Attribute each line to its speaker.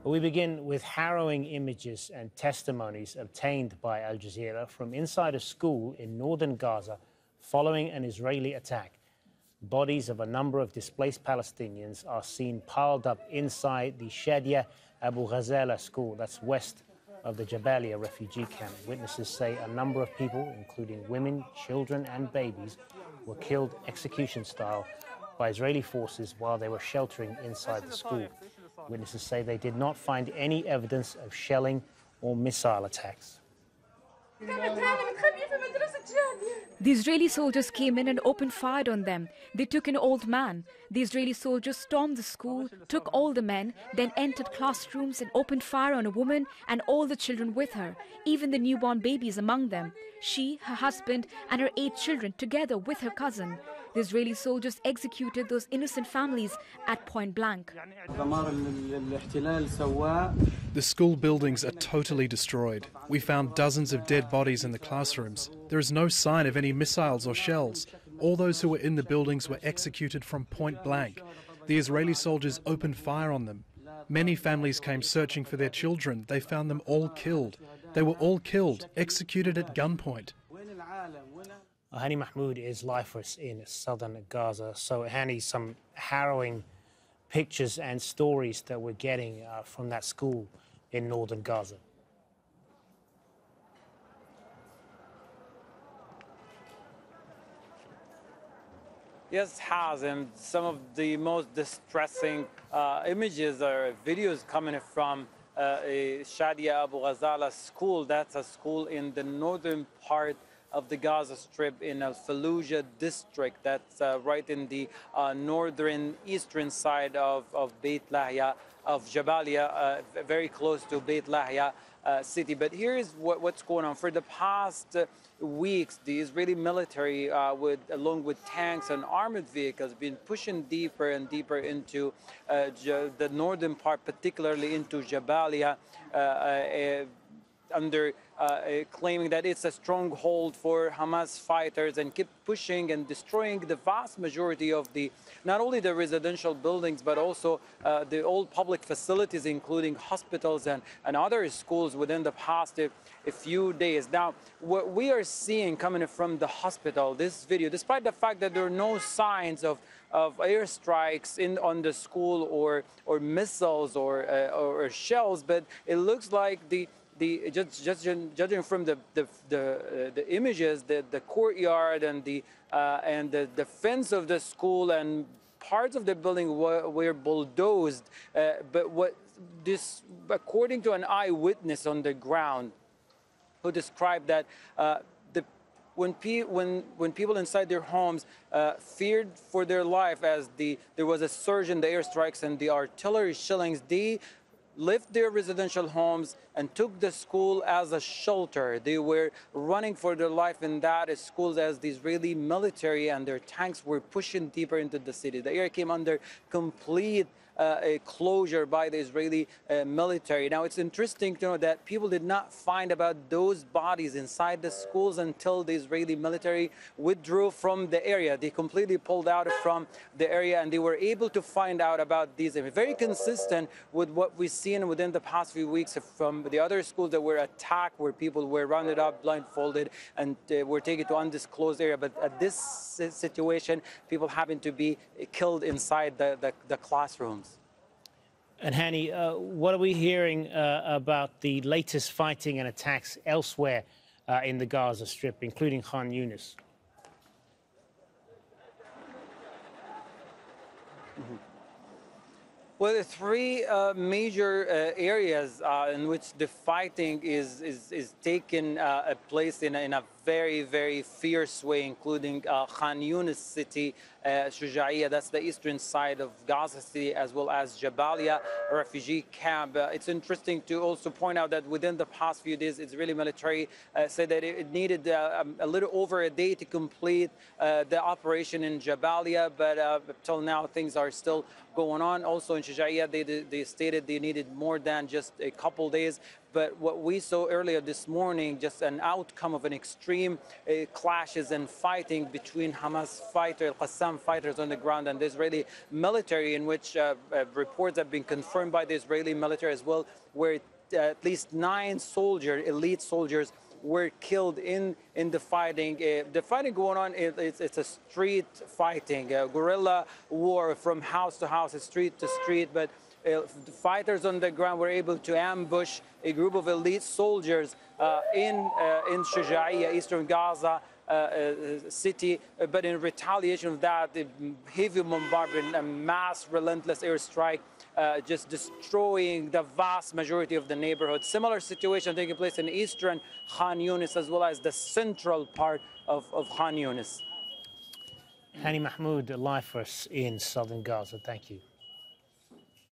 Speaker 1: We begin with harrowing images and testimonies obtained by Al Jazeera from inside a school in northern Gaza following an Israeli attack. Bodies of a number of displaced Palestinians are seen piled up inside the Shadia Abu Ghazala School, that's west of the Jabalia refugee camp. Witnesses say a number of people, including women, children and babies, were killed execution-style by Israeli forces while they were sheltering inside the school. Witnesses say they did not find any evidence of shelling or missile attacks.
Speaker 2: The Israeli soldiers came in and opened fire on them. They took an old man. The Israeli soldiers stormed the school, took all the men, then entered classrooms and opened fire on a woman and all the children with her, even the newborn babies among them. She, her husband, and her 8 children together with her cousin. The Israeli soldiers executed those innocent families at point blank.
Speaker 3: The school buildings are totally destroyed. We found dozens of dead bodies in the classrooms. There is no sign of any missiles or shells. All those who were in the buildings were executed from point blank. The Israeli soldiers opened fire on them. Many families came searching for their children. They found them all killed. They were all killed, executed at gunpoint.
Speaker 1: Hani Mahmoud is lifeless in southern Gaza. So, Hani, some harrowing pictures and stories that we're getting from that school in northern Gaza.
Speaker 4: Yes, it has, and some of the most distressing images or videos coming from Shadia Abu Ghazala School. That's a school in the northern part of the Gaza Strip in al-Faluja district. That's right in the northern eastern side of Beit Lahia, of Jabalia, very close to Beit Lahia city. But here's what's going on. For the past weeks, the Israeli military, along with tanks and armored vehicles, been pushing deeper and deeper into the northern part, particularly into Jabalia, under claiming that it's a stronghold for Hamas fighters, and keep pushing and destroying the vast majority of not only the residential buildings, but also the old public facilities, including hospitals and other schools within the past a few days. Now, what we are seeing coming from the hospital, this video, despite the fact that there are no signs of airstrikes on the school or missiles or shells, but it looks like just judging from the images, the courtyard and the fence of the school and parts of the building were bulldozed. But according to an eyewitness on the ground, who described that when people inside their homes feared for their life as there was a surge in the airstrikes and the artillery shellings, they left their residential homes and took the school as a shelter. They were running for their life in that school as the Israeli military and their tanks were pushing deeper into the city. The area came under complete a closure by the Israeli military. Now, it's interesting to know that people did not find about those bodies inside the schools until the Israeli military withdrew from the area. They completely pulled out from the area, and they were able to find out about these. Very consistent with what we've seen within the past few weeks from the other schools that were attacked, where people were rounded up, blindfolded, and were taken to undisclosed area. But at this situation, people happen to be killed inside the classrooms.
Speaker 1: And Hani, what are we hearing about the latest fighting and attacks elsewhere in the Gaza Strip, including Khan Yunis?
Speaker 4: Well, the 3 major areas in which the fighting is taking place in a very, very fierce way, including Khan Yunis city, Shujaia, that's the eastern side of Gaza City, as well as Jabalia refugee camp. It's interesting to also point out that within the past few days, Israeli military said that it needed a little over a day to complete the operation in Jabalia, but till now things are still going on. Also in Shujaia, they stated they needed more than just a couple days. But what we saw earlier this morning, just an outcome of an extreme clashes and fighting between Hamas fighters, Qassam fighters on the ground, and the Israeli military, in which reports have been confirmed by the Israeli military as well, where at least 9 soldiers, elite soldiers, were killed in the fighting. The fighting going on, it's a street fighting, a guerrilla war from house to house, street to street. But fighters on the ground were able to ambush a group of elite soldiers in Shadia, eastern Gaza city. But in retaliation of that, the heavy bombardment, a mass relentless airstrike, just destroying the vast majority of the neighborhood. Similar situation taking place in eastern Khan Yunis as well as the central part of Khan Yunis.
Speaker 1: Hani Mahmoud, live for us in southern Gaza. Thank you.